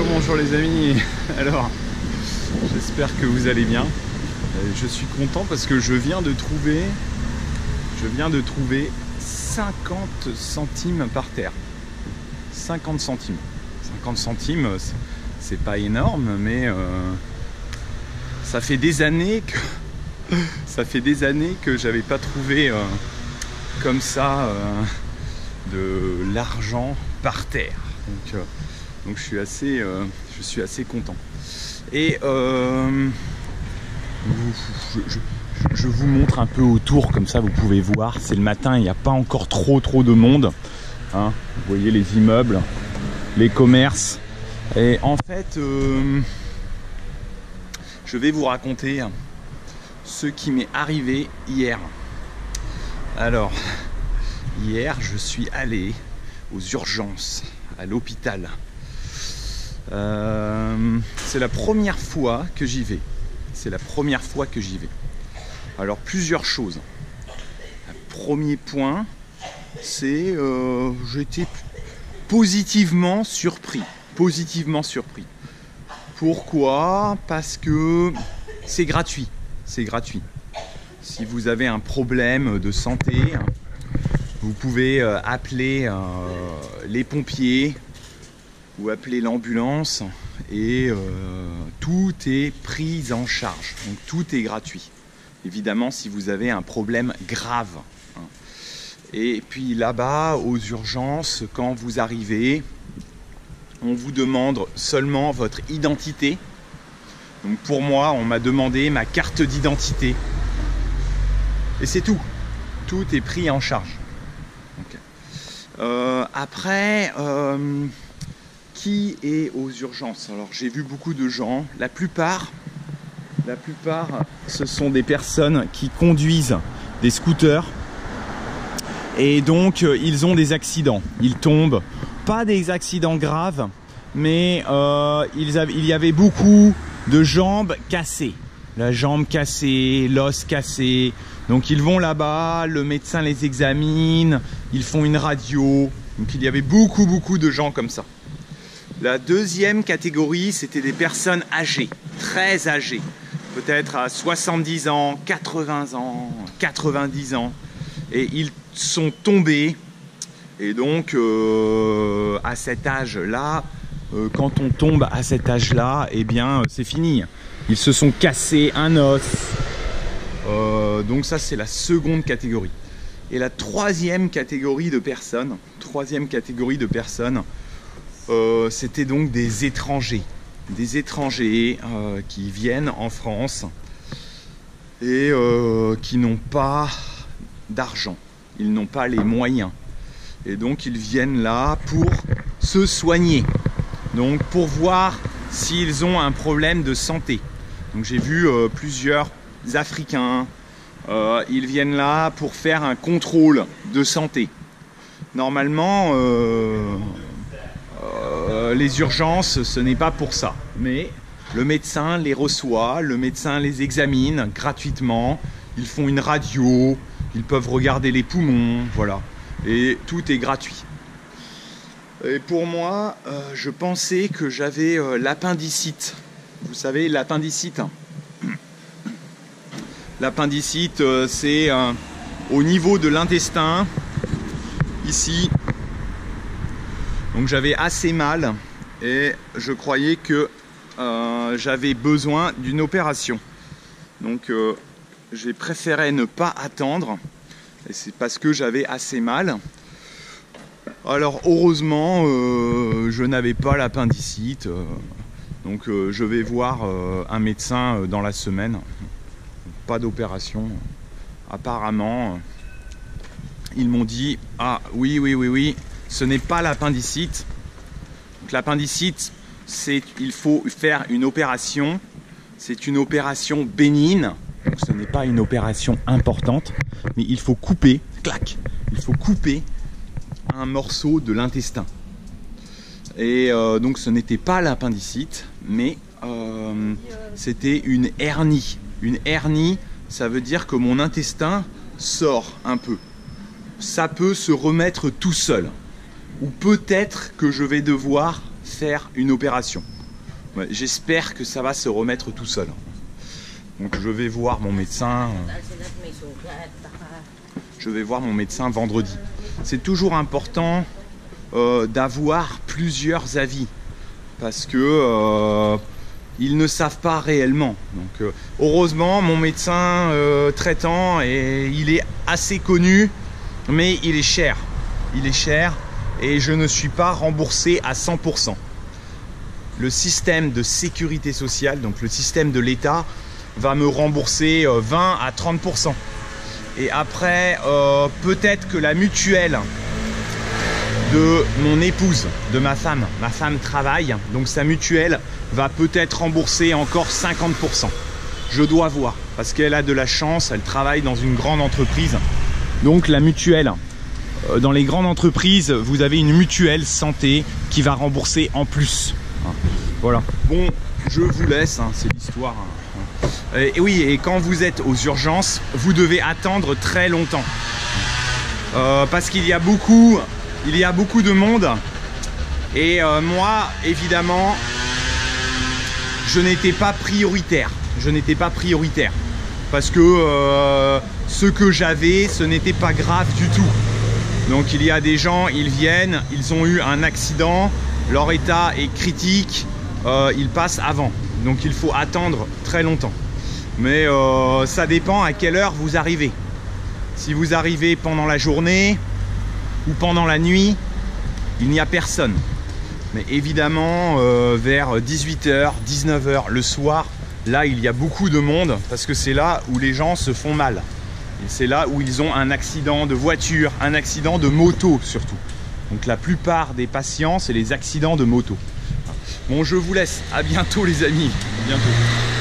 Bonjour les amis, alors j'espère que vous allez bien. Je suis content parce que je viens de trouver 50 centimes par terre. 50 centimes. 50 centimes, c'est pas énorme, mais ça fait des années que j'avais pas trouvé comme ça de l'argent par terre. Donc je suis assez content. Et je vous montre un peu autour, comme ça vous pouvez voir. C'est le matin, il n'y a pas encore trop de monde. Hein, vous voyez les immeubles, les commerces. Et en fait, je vais vous raconter ce qui m'est arrivé hier. Alors, hier, je suis allé aux urgences, à l'hôpital. C'est la première fois que j'y vais. Alors, plusieurs choses. Premier point, c'est j'étais positivement surpris. Pourquoi? Parce que c'est gratuit. Si vous avez un problème de santé, vous pouvez appeler les pompiers ou appeler l'ambulance et tout est pris en charge. Donc tout est gratuit. Évidemment, si vous avez un problème grave. Et puis là-bas, aux urgences, quand vous arrivez, on vous demande seulement votre identité. Donc pour moi, on m'a demandé ma carte d'identité. Et c'est tout. Tout est pris en charge. Okay. Après, qui est aux urgences? Alors j'ai vu beaucoup de gens. La plupart, ce sont des personnes qui conduisent des scooters. Et donc, ils ont des accidents. Ils tombent. Pas des accidents graves, mais il y avait beaucoup de jambes cassées. La jambe cassée, l'os cassé. Donc, ils vont là-bas, le médecin les examine, ils font une radio. Donc, il y avait beaucoup de gens comme ça. La deuxième catégorie, c'était des personnes âgées, très âgées. Peut-être à 70 ans, 80 ans, 90 ans. Et ils sont tombés. Et donc, à cet âge-là, quand on tombe à cet âge-là, eh bien, c'est fini. Ils se sont cassés un os. Donc ça, c'est la seconde catégorie. Et la troisième catégorie de personnes, c'était donc des étrangers. Des étrangers qui viennent en France et qui n'ont pas d'argent. Ils n'ont pas les moyens. Et donc ils viennent là pour se soigner. Donc pour voir s'ils ont un problème de santé. Donc j'ai vu plusieurs Africains. Ils viennent là pour faire un contrôle de santé. Normalement, les urgences, ce n'est pas pour ça. Mais le médecin les reçoit, le médecin les examine gratuitement. Ils font une radio. Ils peuvent regarder les poumons, voilà. Et tout est gratuit. Et pour moi, je pensais que j'avais l'appendicite. Vous savez, l'appendicite. L'appendicite, c'est au niveau de l'intestin, ici. Donc j'avais assez mal et je croyais que j'avais besoin d'une opération. Donc j'ai préféré ne pas attendre, et c'est parce que j'avais assez mal. Alors heureusement, je n'avais pas l'appendicite, donc je vais voir un médecin dans la semaine. Pas d'opération. Apparemment, ils m'ont dit « Ah oui, ce n'est pas l'appendicite. » Donc l'appendicite, il faut faire une opération. C'est une opération bénigne. Donc ce n'est pas une opération importante, mais il faut couper, il faut couper un morceau de l'intestin. Et donc ce n'était pas l'appendicite, mais c'était une hernie. Une hernie, ça veut dire que mon intestin sort un peu. Ça peut se remettre tout seul. Ou peut-être que je vais devoir faire une opération. Ouais, j'espère que ça va se remettre tout seul. Donc je vais voir mon médecin. Je vais voir mon médecin vendredi. C'est toujours important d'avoir plusieurs avis parce que ils ne savent pas réellement. Donc heureusement, mon médecin traitant, il est assez connu, mais il est cher. Il est cher et je ne suis pas remboursé à 100%. Le système de sécurité sociale, donc le système de l'État, va me rembourser 20 à 30%. Et après, peut-être que la mutuelle de mon épouse, de ma femme travaille, donc sa mutuelle va peut-être rembourser encore 50%. Je dois voir, parce qu'elle a de la chance, elle travaille dans une grande entreprise. Donc la mutuelle, dans les grandes entreprises, vous avez une mutuelle santé qui va rembourser en plus. Voilà. Bon, je vous laisse, hein, c'est l'histoire. Et oui, et quand vous êtes aux urgences, vous devez attendre très longtemps. Parce qu'il y a beaucoup de monde. Et moi, évidemment, je n'étais pas prioritaire. Parce que ce que j'avais, ce n'était pas grave du tout. Donc il y a des gens, ils viennent, ils ont eu un accident, leur état est critique, ils passent avant. Donc il faut attendre très longtemps. Mais ça dépend à quelle heure vous arrivez. Si vous arrivez pendant la journée ou pendant la nuit, il n'y a personne. Mais évidemment, vers 18h, 19h le soir, là il y a beaucoup de monde parce que c'est là où les gens se font mal. Et c'est là où ils ont un accident de voiture, un accident de moto surtout. Donc la plupart des patients, c'est les accidents de moto. Bon, je vous laisse. À bientôt les amis. À bientôt.